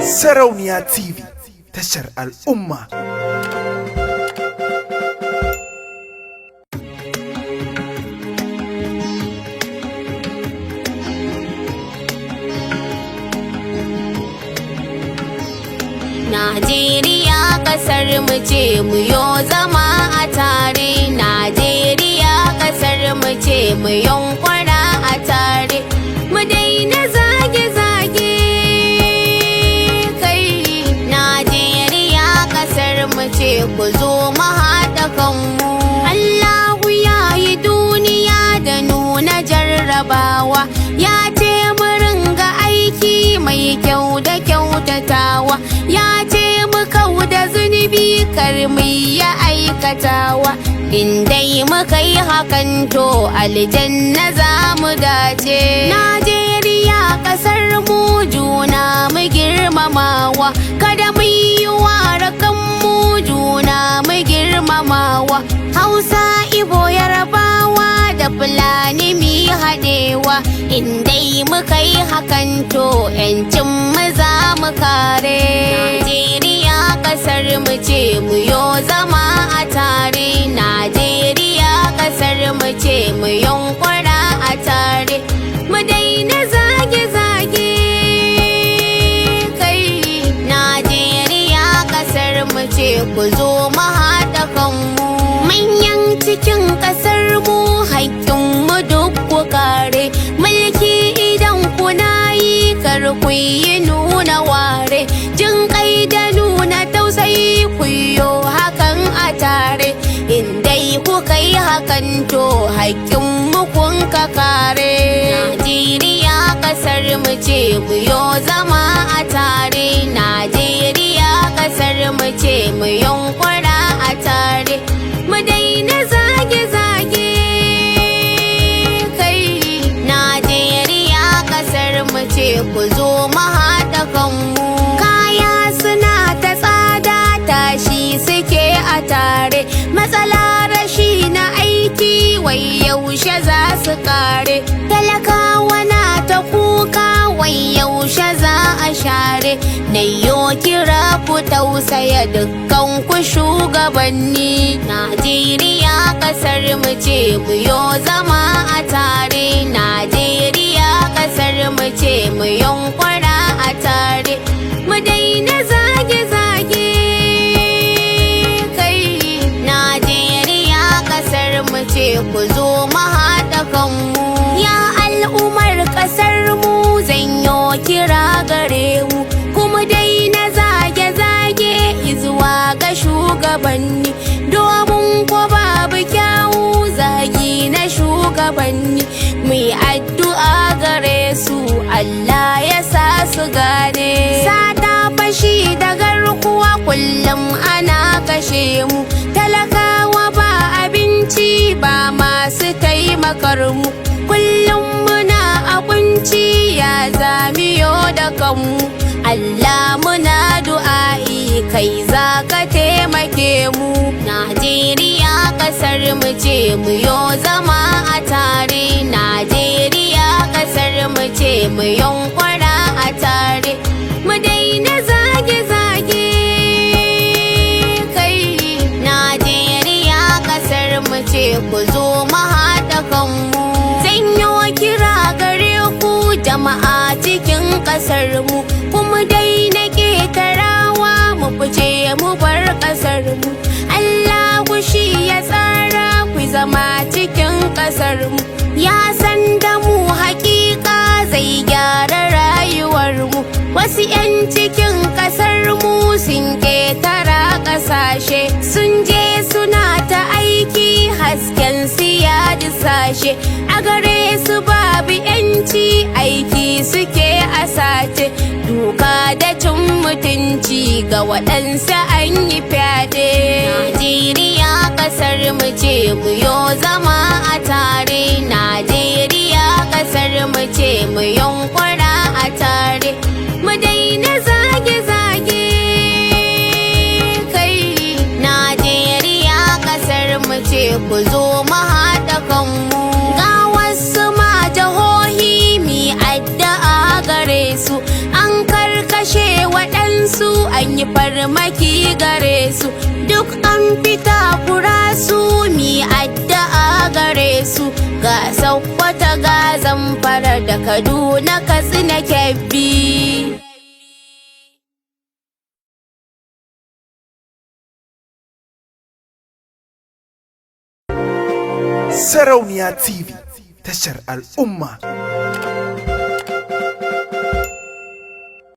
Sarauniya TV, tashar al'umma. Najeriya kasar mu ce, mu yo zama a tare. Najeriya kasar mu ce, mu yunkura a tare. Mu daina zage-zage kai. Najeriya kasar mu ce, ku zo mu haɗa kanmu. Allahu ya yi duniya da nuna jarrabawa, ya ce mu ringa aiki mai kyau da kyautatawa, ya ce mu kau da zunubi kar mu ya aikatawa. In dai muka yi hakan to aljanna za mu dace. Najeriya kasar mu juna mu girmamawa, kada mu yi ware kanmu juna mu girmamawa. Hausa, Ibo, Yarabawa da Fulani mu haɗewa, in dai muka yi hakan to 'yancin mu za mu kare. Najeriya kasar mu ce, mu yo zama a tare. Najeriya kasar mu ce, mu yunkura a tare. Mu daina zage-zage kai. Najeriya kasar mu ce, ku zo mu haɗa kanmu. Manyan cikin kasar mu haƙƙin mu duk ku kare. Mulki idan kuna yi kar ku yi nuna ware. Jin kai da nuna tausayi ku yo hakan a tare. In dai kuka yi hakan to haƙƙin mu kun ka kare. Najeriya kasar mu ce, mu yo zama a tare. Najeriya kasar mu ce, mu yunkura a tare. Mu daina zage-zage kai. Najeriya kasar mu ce, ku zo mu haɗa kanmu. Kaya suna ta tsada, tashi suke a tare. Matsala rashi na aiki, wai yaushe za su kare. Talakawa na ta kuka, wai yaushe za a share. Nayyo kira ku tausaya dukkan ku shugabanni. Najeriya kasar mu ce, mu yo zama a tare. Najeriya kasar mu ce, mu yunkura a tare. Mu daina zage-zage kai. Najeriya kasar mu ce, ku zo mu haɗa kanmu. Ya al'ummar kasar mu zanyo kira gare mu, kuma daina zage-zage zuwa ga shugabanni. Domin ko babu kyawu zagi na shugabanni. Mai addu'a gare su, Allah ya sa su gane. Sata, fashi da garkuwa kullum ana kashe mu. Talakawa ba abinci, ba masu taimakar mu. Kullum muna a kunci, ya zamiyo da kanmu. Allah muna du'a'i, kai za ka taimake mu. Najeriya kasar mu ce, mu yo zama a tare. Najeriya kasar mu ce, mu yunkura a tare. Mu daina zage-zage kai. Najeriya kasar mu ce, ku zo mu haɗa kanmu. Zanyo kira gare ku jama'a cikin kasar mu, kuma daina ƙetarawa mu fice mu bar kasar mu. Allah shi ya tsara ku zama cikin kasar mu, ya san da mu hakika zai gyara rayuwar mu. Wasu 'yan cikin kasar mu sun ƙetara ƙasashe, sun je suna ta aiki, hasken su ya disashe. A gare su babu 'yanci, aiki suke a sace. Duka da cin mutunci ga waɗansu an yi fyaɗe. Najeriya kasar mu ce, mu yo zama a tare. Najeriya kasar mu ce, mu yunkura a tare. Mu daina zage-zage kai. Najeriya kasar mu ce, ku zo mu haɗa kanmu. Ga wasu ma jihohi mi addu'a gare su, an karkashe waɗanda su an yi farmaki gare su, duk an fita kura su mi addu'a gare su. Ga Sokoto ga Zamfara da Kaduna Katsina Kebbi. Sarauniya TV, tashar al'umma.